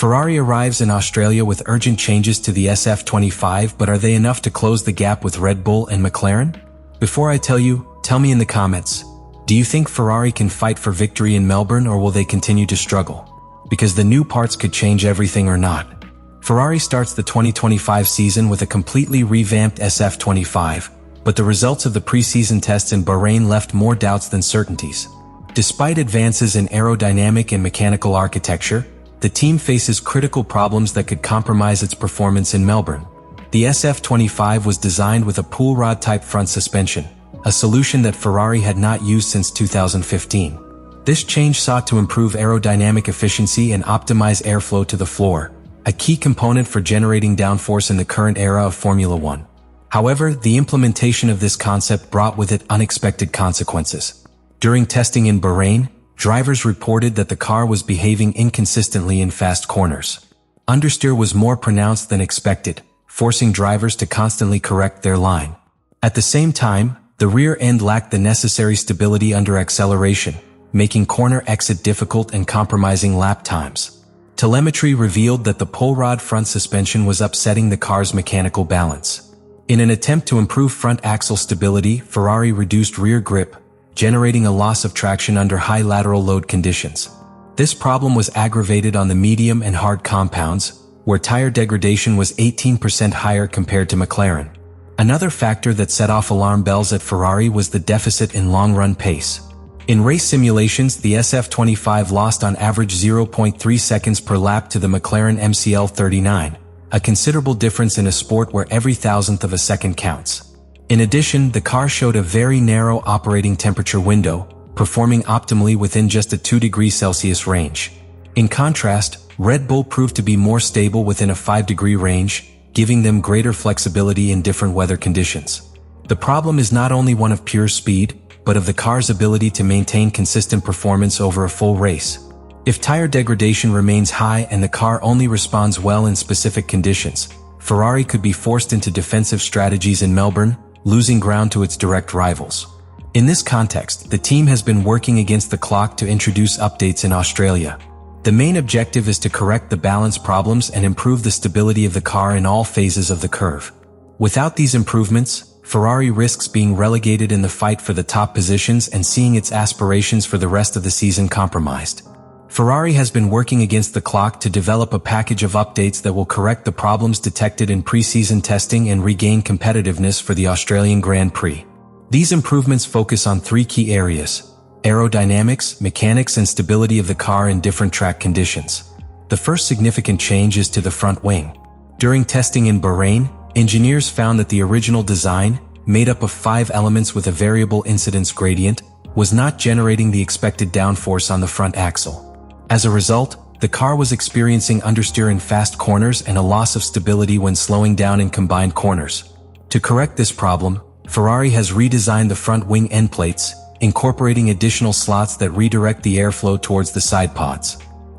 Ferrari arrives in Australia with urgent changes to the SF25, but are they enough to close the gap with Red Bull and McLaren? Before I tell you, tell me in the comments, do you think Ferrari can fight for victory in Melbourne, or will they continue to struggle? Because the new parts could change everything or not. Ferrari starts the 2025 season with a completely revamped SF25, but the results of the pre-season tests in Bahrain left more doubts than certainties. Despite advances in aerodynamic and mechanical architecture, the team faces critical problems that could compromise its performance in Melbourne. The SF25 was designed with a pull rod-type front suspension, a solution that Ferrari had not used since 2015. This change sought to improve aerodynamic efficiency and optimize airflow to the floor, a key component for generating downforce in the current era of Formula One. However, the implementation of this concept brought with it unexpected consequences. During testing in Bahrain, drivers reported that the car was behaving inconsistently in fast corners. Understeer was more pronounced than expected, forcing drivers to constantly correct their line. At the same time, the rear end lacked the necessary stability under acceleration, making corner exit difficult and compromising lap times. Telemetry revealed that the pull rod front suspension was upsetting the car's mechanical balance. In an attempt to improve front axle stability, Ferrari reduced rear grip, generating a loss of traction under high lateral load conditions. This problem was aggravated on the medium and hard compounds, where tire degradation was 18% higher compared to McLaren. Another factor that set off alarm bells at Ferrari was the deficit in long-run pace. In race simulations, the SF25 lost on average 0.3 seconds per lap to the McLaren MCL39, a considerable difference in a sport where every thousandth of a second counts. In addition, the car showed a very narrow operating temperature window, performing optimally within just a 2 degrees Celsius range. In contrast, Red Bull proved to be more stable within a 5-degree range, giving them greater flexibility in different weather conditions. The problem is not only one of pure speed, but of the car's ability to maintain consistent performance over a full race. If tire degradation remains high and the car only responds well in specific conditions, Ferrari could be forced into defensive strategies in Melbourne, losing ground to its direct rivals. In this context, the team has been working against the clock to introduce updates in Australia. The main objective is to correct the balance problems and improve the stability of the car in all phases of the curve. Without these improvements, Ferrari risks being relegated in the fight for the top positions and seeing its aspirations for the rest of the season compromised. Ferrari has been working against the clock to develop a package of updates that will correct the problems detected in pre-season testing and regain competitiveness for the Australian Grand Prix. These improvements focus on 3 key areas: aerodynamics, mechanics, and stability of the car in different track conditions. The first significant change is to the front wing. During testing in Bahrain, engineers found that the original design, made up of 5 elements with a variable incidence gradient, was not generating the expected downforce on the front axle. As a result, the car was experiencing understeer in fast corners and a loss of stability when slowing down in combined corners. To correct this problem, Ferrari has redesigned the front wing end plates, incorporating additional slots that redirect the airflow towards the side pods.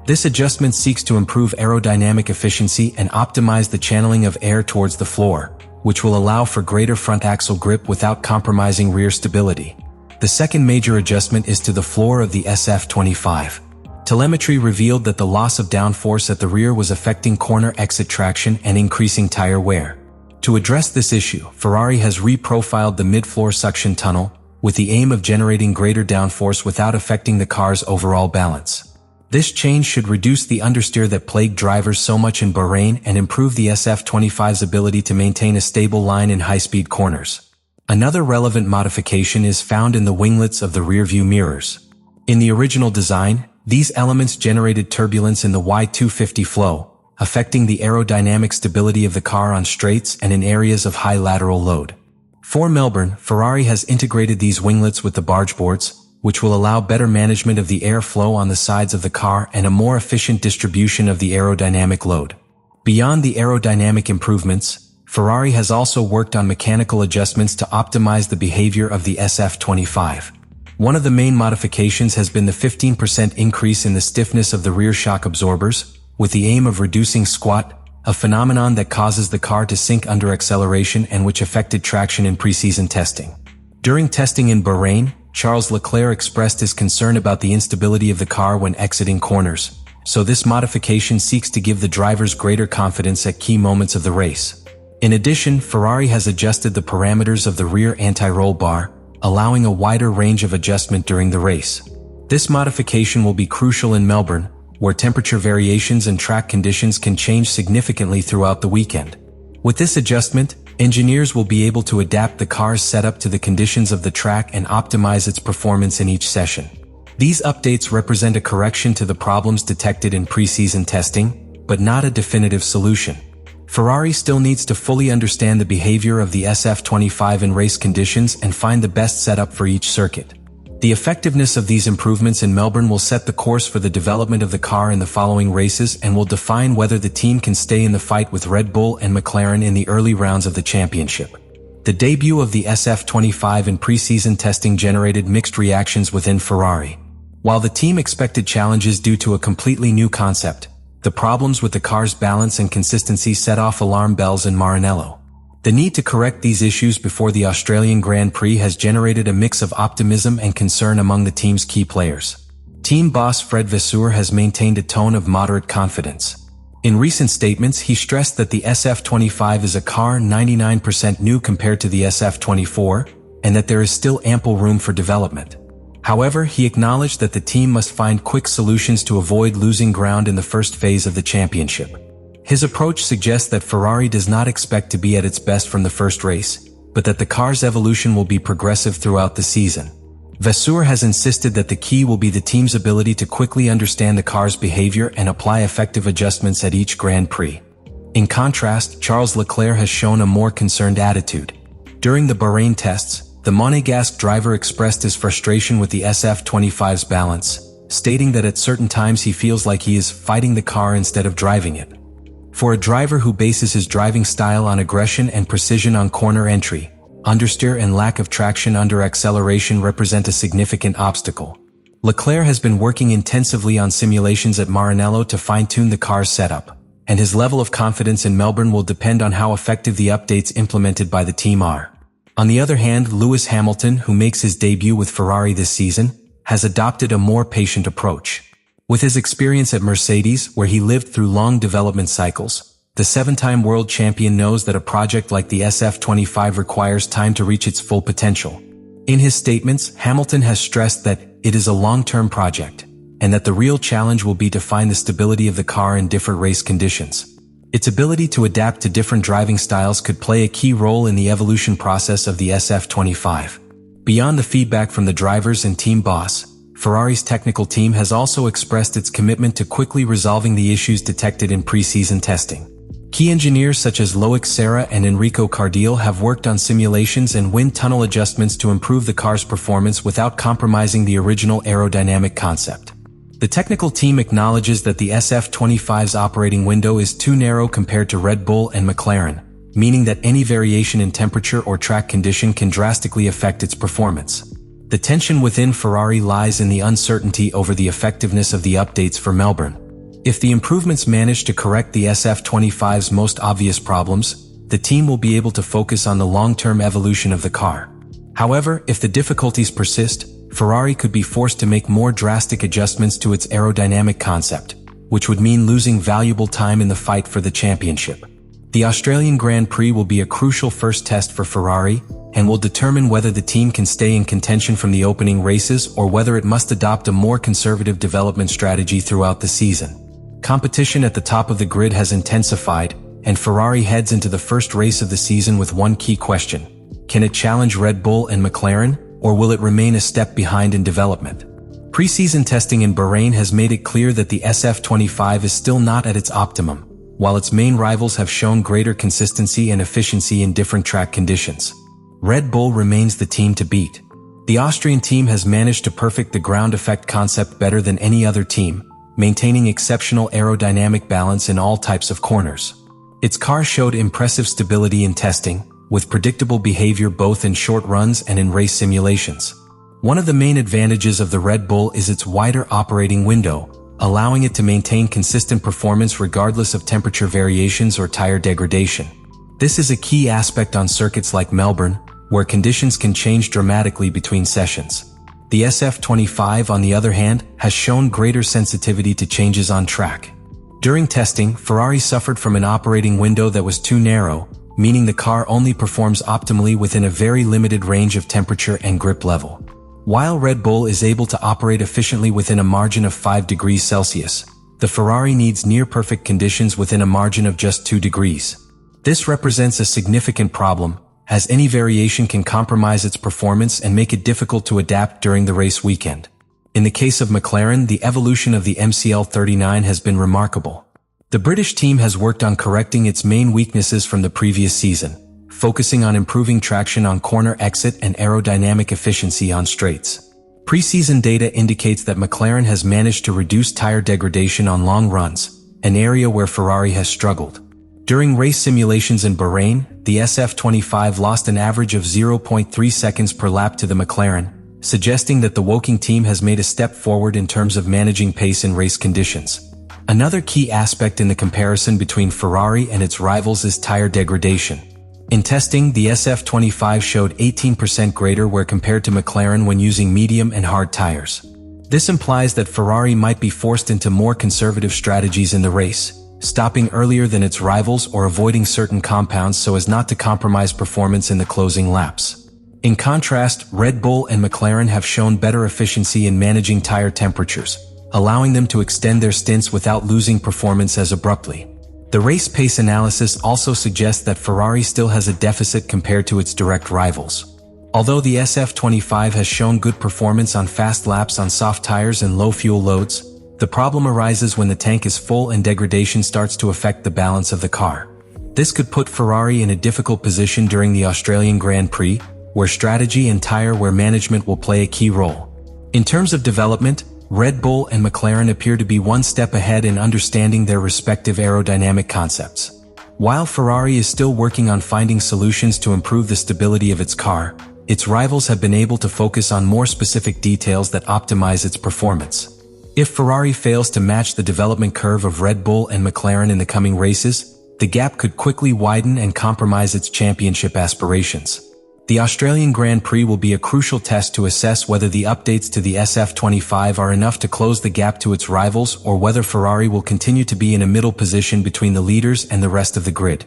This adjustment seeks to improve aerodynamic efficiency and optimize the channeling of air towards the floor, which will allow for greater front axle grip without compromising rear stability. The second major adjustment is to the floor of the SF25. Telemetry revealed that the loss of downforce at the rear was affecting corner exit traction and increasing tire wear. To address this issue, Ferrari has reprofiled the mid-floor suction tunnel, with the aim of generating greater downforce without affecting the car's overall balance. This change should reduce the understeer that plagued drivers so much in Bahrain and improve the SF25's ability to maintain a stable line in high-speed corners. Another relevant modification is found in the winglets of the rear-view mirrors. In the original design, these elements generated turbulence in the Y250 flow, affecting the aerodynamic stability of the car on straights and in areas of high lateral load. For Melbourne, Ferrari has integrated these winglets with the barge boards, which will allow better management of the airflow on the sides of the car and a more efficient distribution of the aerodynamic load. Beyond the aerodynamic improvements, Ferrari has also worked on mechanical adjustments to optimize the behavior of the SF25. One of the main modifications has been the 15% increase in the stiffness of the rear shock absorbers, with the aim of reducing squat, a phenomenon that causes the car to sink under acceleration and which affected traction in pre-season testing. During testing in Bahrain, Charles Leclerc expressed his concern about the instability of the car when exiting corners, so this modification seeks to give the drivers greater confidence at key moments of the race. In addition, Ferrari has adjusted the parameters of the rear anti-roll bar, allowing a wider range of adjustment during the race. This modification will be crucial in Melbourne, where temperature variations and track conditions can change significantly throughout the weekend. With this adjustment, engineers will be able to adapt the car's setup to the conditions of the track and optimize its performance in each session. These updates represent a correction to the problems detected in pre-season testing, but not a definitive solution. Ferrari still needs to fully understand the behavior of the SF25 in race conditions and find the best setup for each circuit. The effectiveness of these improvements in Melbourne will set the course for the development of the car in the following races and will define whether the team can stay in the fight with Red Bull and McLaren in the early rounds of the championship. The debut of the SF25 in pre-season testing generated mixed reactions within Ferrari. While the team expected challenges due to a completely new concept, the problems with the car's balance and consistency set off alarm bells in Maranello. The need to correct these issues before the Australian Grand Prix has generated a mix of optimism and concern among the team's key players. Team boss Fred Vasseur has maintained a tone of moderate confidence. In recent statements, he stressed that the SF25 is a car 99% new compared to the SF24, and that there is still ample room for development. However, he acknowledged that the team must find quick solutions to avoid losing ground in the first phase of the championship. His approach suggests that Ferrari does not expect to be at its best from the first race, but that the car's evolution will be progressive throughout the season. Vasseur has insisted that the key will be the team's ability to quickly understand the car's behavior and apply effective adjustments at each Grand Prix. In contrast, Leclerc has shown a more concerned attitude. During the Bahrain tests, the Monegasque driver expressed his frustration with the SF25's balance, stating that at certain times he feels like he is fighting the car instead of driving it. For a driver who bases his driving style on aggression and precision on corner entry, understeer and lack of traction under acceleration represent a significant obstacle. Leclerc has been working intensively on simulations at Maranello to fine-tune the car's setup, and his level of confidence in Melbourne will depend on how effective the updates implemented by the team are. On the other hand, Lewis Hamilton, who makes his debut with Ferrari this season, has adopted a more patient approach. With his experience at Mercedes, where he lived through long development cycles, the seven-time world champion knows that a project like the SF25 requires time to reach its full potential. In his statements, Hamilton has stressed that it is a long-term project, and that the real challenge will be to find the stability of the car in different race conditions. Its ability to adapt to different driving styles could play a key role in the evolution process of the SF25. Beyond the feedback from the drivers and team boss, Ferrari's technical team has also expressed its commitment to quickly resolving the issues detected in pre-season testing. Key engineers such as Loic Serra and Enrico Cardile have worked on simulations and wind tunnel adjustments to improve the car's performance without compromising the original aerodynamic concept. The technical team acknowledges that the SF25's operating window is too narrow compared to Red Bull and McLaren, meaning that any variation in temperature or track condition can drastically affect its performance. The tension within Ferrari lies in the uncertainty over the effectiveness of the updates for Melbourne. If the improvements manage to correct the SF25's most obvious problems, the team will be able to focus on the long-term evolution of the car. However, if the difficulties persist, Ferrari could be forced to make more drastic adjustments to its aerodynamic concept, which would mean losing valuable time in the fight for the championship. The Australian Grand Prix will be a crucial first test for Ferrari, and will determine whether the team can stay in contention from the opening races or whether it must adopt a more conservative development strategy throughout the season. Competition at the top of the grid has intensified, and Ferrari heads into the first race of the season with one key question: can it challenge Red Bull and McLaren, or will it remain a step behind in development? Pre-season testing in Bahrain has made it clear that the SF25 is still not at its optimum, while its main rivals have shown greater consistency and efficiency in different track conditions. Red Bull remains the team to beat. The Austrian team has managed to perfect the ground effect concept better than any other team, maintaining exceptional aerodynamic balance in all types of corners. Its car showed impressive stability in testing, with predictable behavior both in short runs and in race simulations. One of the main advantages of the Red Bull is its wider operating window, allowing it to maintain consistent performance regardless of temperature variations or tire degradation. This is a key aspect on circuits like Melbourne, where conditions can change dramatically between sessions. The SF25, on the other hand, has shown greater sensitivity to changes on track. During testing, Ferrari suffered from an operating window that was too narrow, meaning the car only performs optimally within a very limited range of temperature and grip level. While Red Bull is able to operate efficiently within a margin of 5 degrees Celsius, the Ferrari needs near-perfect conditions within a margin of just 2 degrees. This represents a significant problem, as any variation can compromise its performance and make it difficult to adapt during the race weekend. In the case of McLaren, the evolution of the MCL39 has been remarkable. The British team has worked on correcting its main weaknesses from the previous season, focusing on improving traction on corner exit and aerodynamic efficiency on straights. Pre-season data indicates that McLaren has managed to reduce tire degradation on long runs, an area where Ferrari has struggled. During race simulations in Bahrain, the SF25 lost an average of 0.3 seconds per lap to the McLaren, suggesting that the Woking team has made a step forward in terms of managing pace in race conditions. Another key aspect in the comparison between Ferrari and its rivals is tire degradation. In testing, the SF25 showed 18% greater where compared to McLaren when using medium and hard tires. This implies that Ferrari might be forced into more conservative strategies in the race, stopping earlier than its rivals or avoiding certain compounds so as not to compromise performance in the closing laps. In contrast, Red Bull and McLaren have shown better efficiency in managing tire temperatures, allowing them to extend their stints without losing performance as abruptly. The race pace analysis also suggests that Ferrari still has a deficit compared to its direct rivals. Although the SF25 has shown good performance on fast laps on soft tires and low fuel loads, the problem arises when the tank is full and degradation starts to affect the balance of the car. This could put Ferrari in a difficult position during the Australian Grand Prix, where strategy and tire wear management will play a key role. In terms of development, Red Bull and McLaren appear to be one step ahead in understanding their respective aerodynamic concepts. While Ferrari is still working on finding solutions to improve the stability of its car, its rivals have been able to focus on more specific details that optimize its performance. If Ferrari fails to match the development curve of Red Bull and McLaren in the coming races, the gap could quickly widen and compromise its championship aspirations. The Australian Grand Prix will be a crucial test to assess whether the updates to the SF25 are enough to close the gap to its rivals or whether Ferrari will continue to be in a middle position between the leaders and the rest of the grid.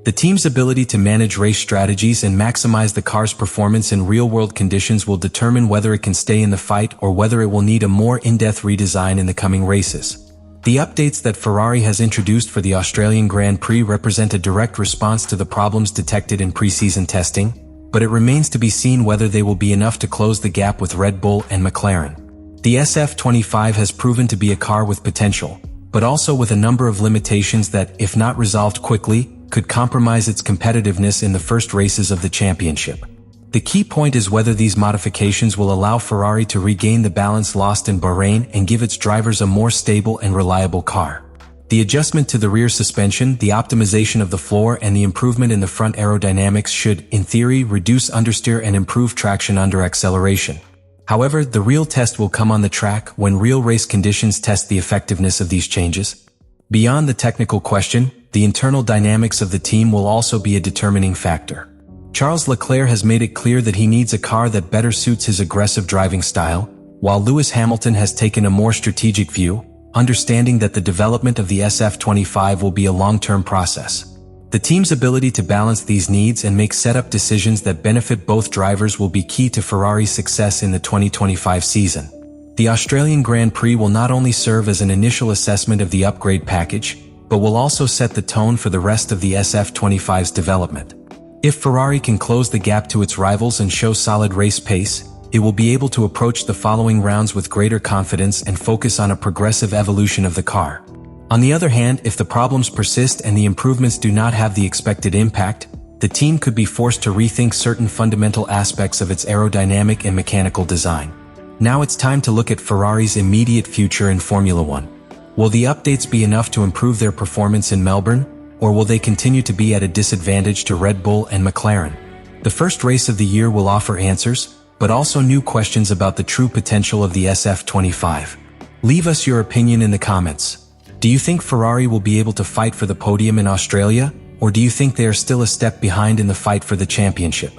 The team's ability to manage race strategies and maximize the car's performance in real-world conditions will determine whether it can stay in the fight or whether it will need a more in-depth redesign in the coming races. The updates that Ferrari has introduced for the Australian Grand Prix represent a direct response to the problems detected in pre-season testing, but it remains to be seen whether they will be enough to close the gap with Red Bull and McLaren. The SF25 has proven to be a car with potential, but also with a number of limitations that, if not resolved quickly, could compromise its competitiveness in the first races of the championship. The key point is whether these modifications will allow Ferrari to regain the balance lost in Bahrain and give its drivers a more stable and reliable car. The adjustment to the rear suspension, the optimization of the floor, and the improvement in the front aerodynamics should, in theory, reduce understeer and improve traction under acceleration. However, the real test will come on the track when real race conditions test the effectiveness of these changes. Beyond the technical question, the internal dynamics of the team will also be a determining factor. Charles Leclerc has made it clear that he needs a car that better suits his aggressive driving style, while Lewis Hamilton has taken a more strategic view, understanding that the development of the SF25 will be a long-term process. The team's ability to balance these needs and make setup decisions that benefit both drivers will be key to Ferrari's success in the 2025 season. The Australian Grand Prix will not only serve as an initial assessment of the upgrade package, but will also set the tone for the rest of the SF25's development. If Ferrari can close the gap to its rivals and show solid race pace, it will be able to approach the following rounds with greater confidence and focus on a progressive evolution of the car. On the other hand, if the problems persist and the improvements do not have the expected impact, the team could be forced to rethink certain fundamental aspects of its aerodynamic and mechanical design. Now it's time to look at Ferrari's immediate future in Formula One. Will the updates be enough to improve their performance in Melbourne, or will they continue to be at a disadvantage to Red Bull and McLaren? The first race of the year will offer answers, but also new questions about the true potential of the SF25. Leave us your opinion in the comments. Do you think Ferrari will be able to fight for the podium in Australia, or do you think they are still a step behind in the fight for the championship?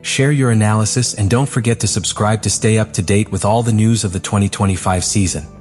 Share your analysis and don't forget to subscribe to stay up to date with all the news of the 2025 season.